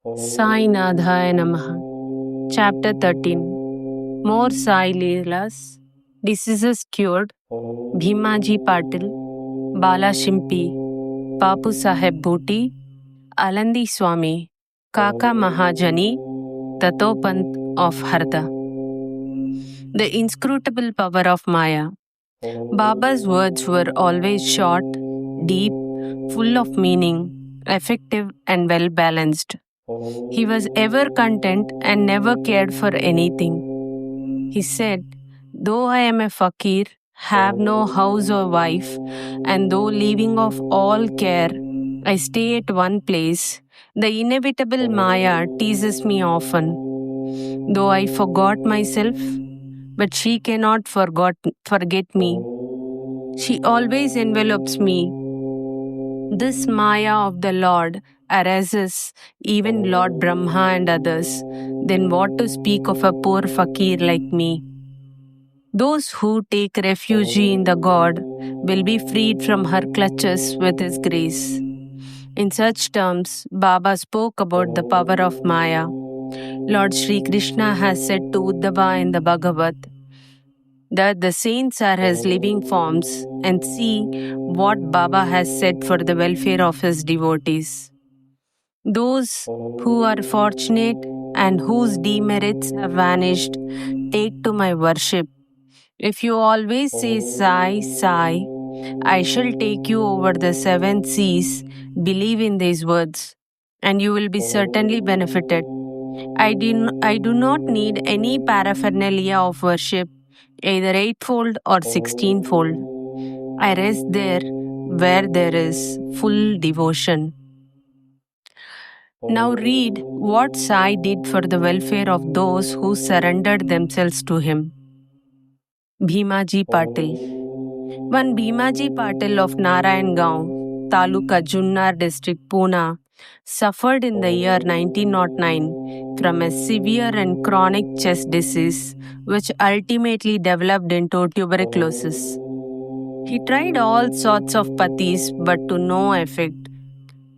Sai Nadhaya Namaha. Chapter 13. More Sai Leelas. Diseases cured. Bhimaji Patil. Bala Shimpi. Papu Saheb Bhuti. Alandi Swami. Kaka Mahajani. Tatopant of Harda. The inscrutable power of Maya. Baba's words were always short, deep, full of meaning, effective, and well balanced. He was ever content and never cared for anything. He said, "Though I am a fakir, have no house or wife, and though leaving off all care, I stay at one place, the inevitable Maya teases me often. Though I forgot myself, but she cannot forget me. She always envelopes me. This Maya of the Lord erases even Lord Brahma and others. Then what to speak of a poor fakir like me? Those who take refuge in the God will be freed from her clutches with His grace." In such terms, Baba spoke about the power of Maya. Lord Sri Krishna has said to Uddhava in the Bhagavad that the saints are his living forms, and see what Baba has said for the welfare of his devotees. Those who are fortunate and whose demerits have vanished, take to my worship. If you always say Sai, Sai, I shall take you over the seven seas. Believe in these words, and you will be certainly benefited. I do not need any paraphernalia of worship, either eightfold or 16-fold. I rest there where there is full devotion. Now read what Sai did for the welfare of those who surrendered themselves to him. Bhimaji Patil. One Bhimaji Patil of Narayangaon, Taluka Junnar district, Pune, suffered in the year 1909 from a severe and chronic chest disease which ultimately developed into tuberculosis. He tried all sorts of pathis but to no effect.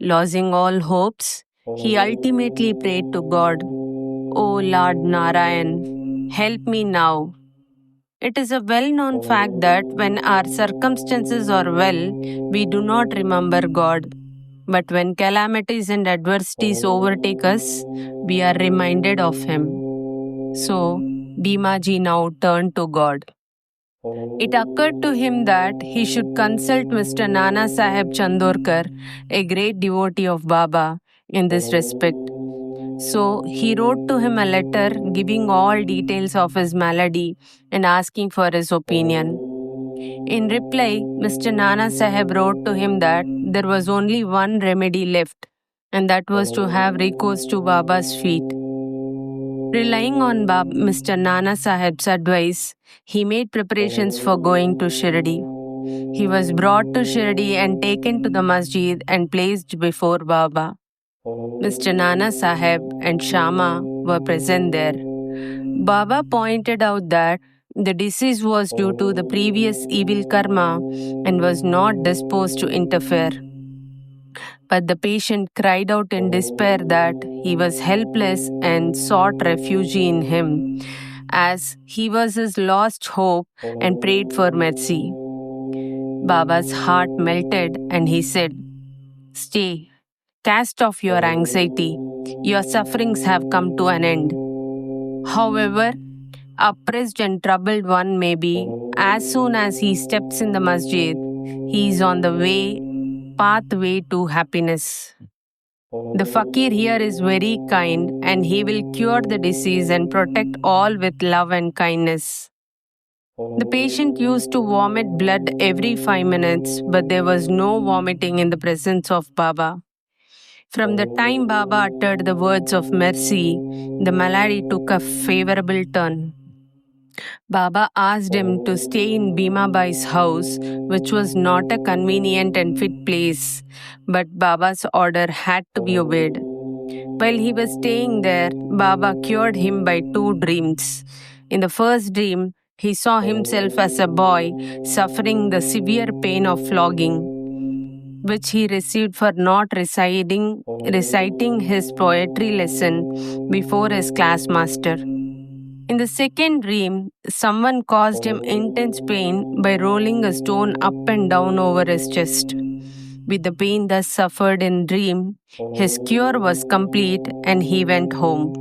Losing all hopes, he ultimately prayed to God, "O Lord Narayan, help me now." It is a well known fact that when our circumstances are well, we do not remember God. But when calamities and adversities overtake us, we are reminded of Him. So, Bhimaji now turned to God. It occurred to him that he should consult Mr. Nana Saheb Chandorkar, a great devotee of Baba, in this respect. So he wrote to him a letter giving all details of his malady and asking for his opinion. In reply, Mr. Nana Saheb wrote to him that there was only one remedy left, and that was to have recourse to Baba's feet. Relying on Mr. Nana Saheb's advice, he made preparations for going to Shirdi. He was brought to Shirdi and taken to the masjid and placed before Baba. Mr. Nana Saheb and Shama were present there. Baba pointed out that the disease was due to the previous evil karma and was not disposed to interfere. But the patient cried out in despair that he was helpless and sought refuge in him, as he was his lost hope, and prayed for mercy. Baba's heart melted and he said, "Stay, cast off your anxiety. Your sufferings have come to an end." However oppressed and troubled one may be, as soon as he steps in the masjid, he is on the pathway to happiness. The fakir here is very kind and he will cure the disease and protect all with love and kindness. The patient used to vomit blood every 5 minutes, but there was no vomiting in the presence of Baba. From the time Baba uttered the words of mercy, the malady took a favorable turn. Baba asked him to stay in Bhimabai's house, which was not a convenient and fit place, but Baba's order had to be obeyed. While he was staying there, Baba cured him by 2 dreams. In the first dream, he saw himself as a boy suffering the severe pain of flogging. which he received for not reciting his poetry lesson before his classmaster. In the second dream, someone caused him intense pain by rolling a stone up and down over his chest. With the pain thus suffered in dream, his cure was complete and he went home.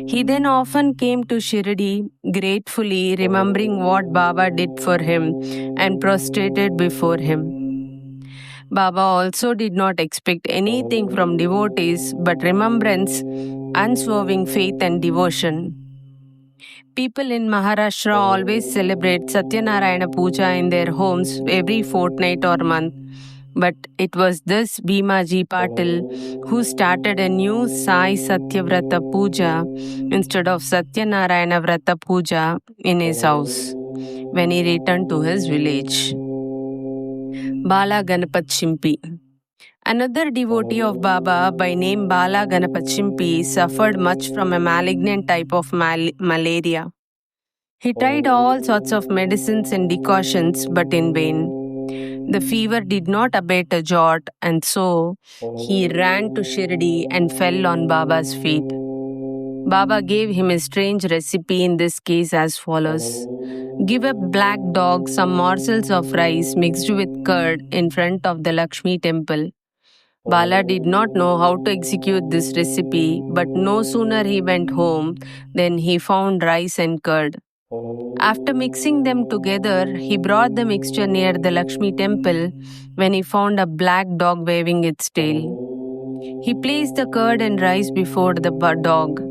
He then often came to Shirdi, gratefully remembering what Baba did for him and prostrated before him. Baba also did not expect anything from devotees but remembrance, unswerving faith and devotion. People in Maharashtra always celebrate Satyanarayana Puja in their homes every fortnight or month. But it was this Bhimaji Patil who started a new Sai Satyavrata Puja instead of Satyanarayana Vrata Puja in his house when he returned to his village. Bala Ganapat Shimpi. Another devotee of Baba by name Bala Ganapat Shimpi suffered much from a malignant type of malaria. He tried all sorts of medicines and decoctions, but in vain. The fever did not abate a jot, and so he ran to Shirdi and fell on Baba's feet. Baba gave him a strange recipe in this case as follows. Give a black dog some morsels of rice mixed with curd in front of the Lakshmi temple. Bala did not know how to execute this recipe, but no sooner he went home than he found rice and curd. After mixing them together, he brought the mixture near the Lakshmi temple when he found a black dog waving its tail. He placed the curd and rice before the dog.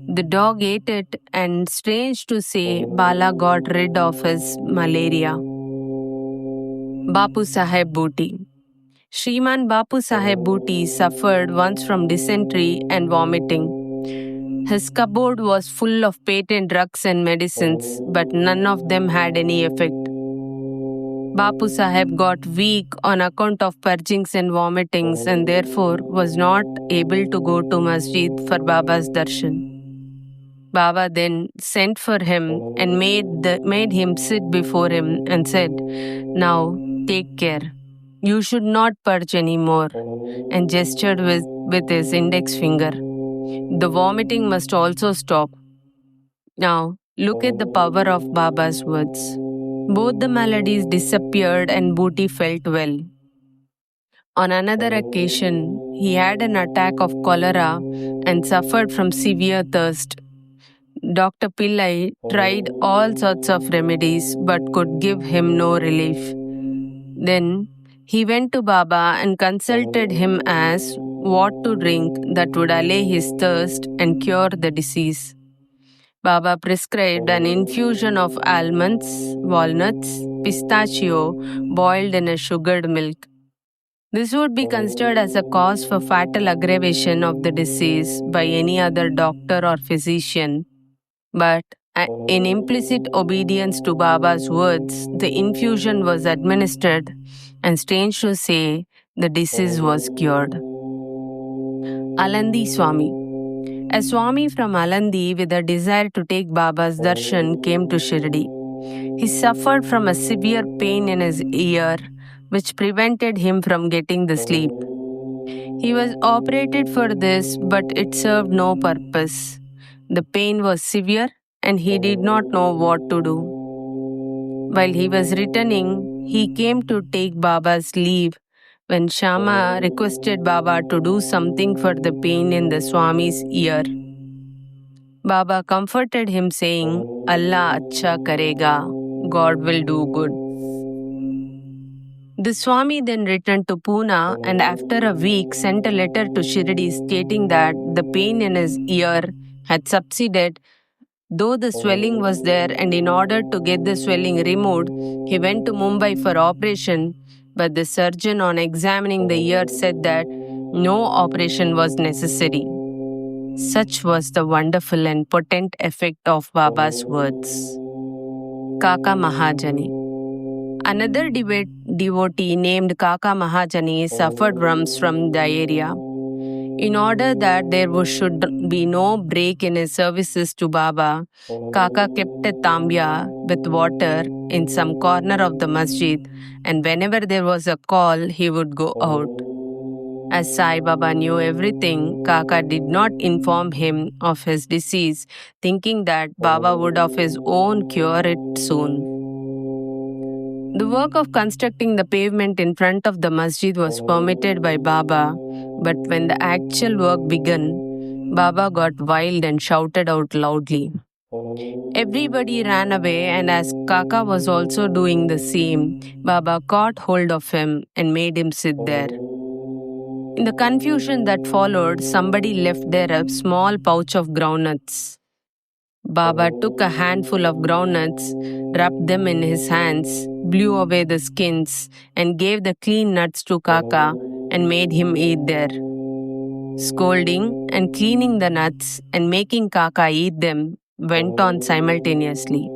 The dog ate it, and strange to say, Bala got rid of his malaria. Bapu Saheb Booty. Shriman Bapu Saheb Booty suffered once from dysentery and vomiting. His cupboard was full of patent drugs and medicines, but none of them had any effect. Bapu Saheb got weak on account of purgings and vomitings and therefore was not able to go to masjid for Baba's darshan. Baba then sent for him and made him sit before him and said, "Now take care. You should not purge anymore," and gestured with his index finger. The vomiting must also stop. Now, look at the power of Baba's words. Both the maladies disappeared and Booty felt well. On another occasion, he had an attack of cholera and suffered from severe thirst. Dr. Pillai tried all sorts of remedies but could give him no relief. Then he went to Baba and consulted him as what to drink that would allay his thirst and cure the disease. Baba prescribed an infusion of almonds, walnuts, pistachio boiled in a sugared milk. This would be considered as a cause for fatal aggravation of the disease by any other doctor or physician. But in implicit obedience to Baba's words, the infusion was administered, and strange to say, the disease was cured. Alandi Swami. A Swami from Alandi with a desire to take Baba's darshan came to Shirdi. He suffered from a severe pain in his ear, which prevented him from getting the sleep. He was operated for this, but it served no purpose. The pain was severe and he did not know what to do. While he was returning, he came to take Baba's leave when Shama requested Baba to do something for the pain in the Swami's ear. Baba comforted him saying, Allah acha karega, God will do good. The Swami then returned to Pune and after a week sent a letter to Shirdi stating that the pain in his ear had subsided, though the swelling was there, and in order to get the swelling removed, he went to Mumbai for operation, but the surgeon on examining the ear said that no operation was necessary. Such was the wonderful and potent effect of Baba's words. Kaka Mahajani. Another devotee named Kaka Mahajani suffered from diarrhea. In order that should be no break in his services to Baba, Kaka kept a tambia with water in some corner of the masjid, and whenever there was a call, he would go out. As Sai Baba knew everything, Kaka did not inform him of his disease, thinking that Baba would of his own cure it soon. The work of constructing the pavement in front of the masjid was permitted by Baba, but when the actual work began, Baba got wild and shouted out loudly. Everybody ran away, and as Kaka was also doing the same, Baba caught hold of him and made him sit there. In the confusion that followed, somebody left there a small pouch of groundnuts. Baba took a handful of groundnuts, rubbed them in his hands, blew away the skins, and gave the clean nuts to Kaka and made him eat there. Scolding and cleaning the nuts and making Kaka eat them went on simultaneously.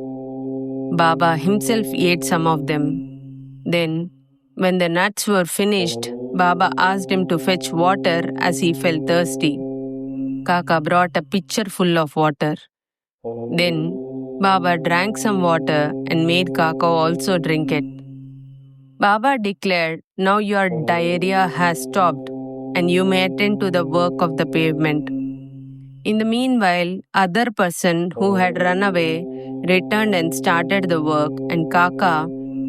Baba himself ate some of them. Then, when the nuts were finished, Baba asked him to fetch water as he felt thirsty. Kaka brought a pitcher full of water. Then, Baba drank some water and made Kaka also drink it. Baba declared, "Now your diarrhea has stopped and you may attend to the work of the pavement." In the meanwhile, other person who had run away returned and started the work, and Kaka,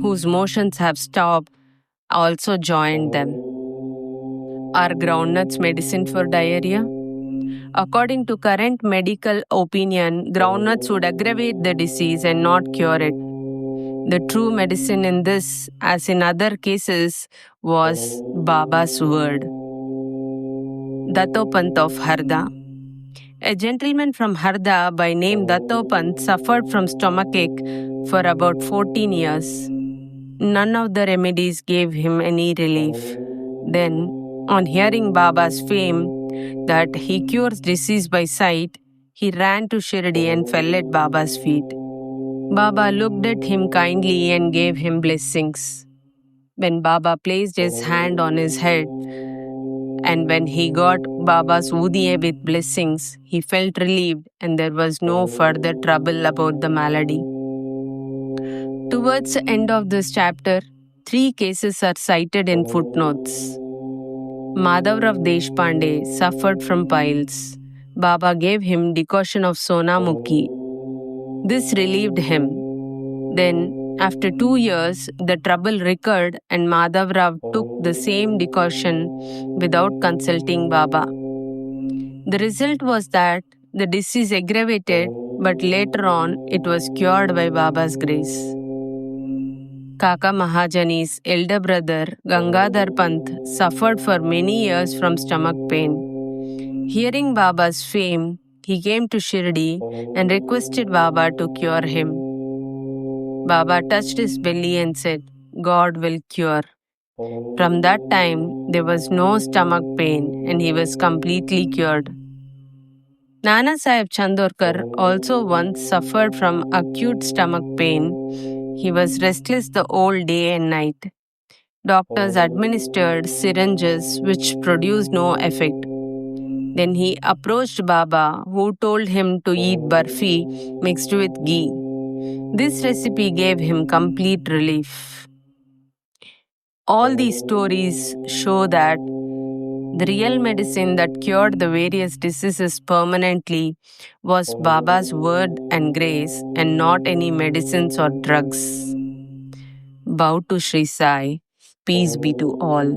whose motions have stopped, also joined them. Are groundnuts medicine for diarrhea? According to current medical opinion, groundnuts would aggravate the disease and not cure it. The true medicine in this, as in other cases, was Baba's word. Dattopant of Harda. A gentleman from Harda by name Dattopant suffered from stomachache for about 14 years. None of the remedies gave him any relief. Then, on hearing Baba's fame that he cures disease by sight, he ran to Shirdi and fell at Baba's feet. Baba looked at him kindly and gave him blessings. When Baba placed his hand on his head, and when he got Baba's Udiye with blessings, he felt relieved and there was no further trouble about the malady. Towards the end of this chapter, 3 cases are cited in footnotes. Madhavrao Deshpande suffered from piles. Baba gave him decoction of Sonamukhi. This relieved him. Then, after 2 years, the trouble recurred and Madhavrao took the same decoction without consulting Baba. The result was that the disease aggravated, but later on it was cured by Baba's grace. Kaka Mahajani's elder brother Gangadhar Pant suffered for many years from stomach pain. Hearing Baba's fame, he came to Shirdi and requested Baba to cure him. Baba touched his belly and said, "God will cure." From that time, there was no stomach pain and he was completely cured. Nana Sahib Chandorkar also once suffered from acute stomach pain. He was restless the whole day and night. Doctors administered syringes which produced no effect. Then he approached Baba, who told him to eat barfi mixed with ghee. This recipe gave him complete relief. All these stories show that the real medicine that cured the various diseases permanently was Baba's word and grace and not any medicines or drugs. Bow to Sri Sai. Peace be to all.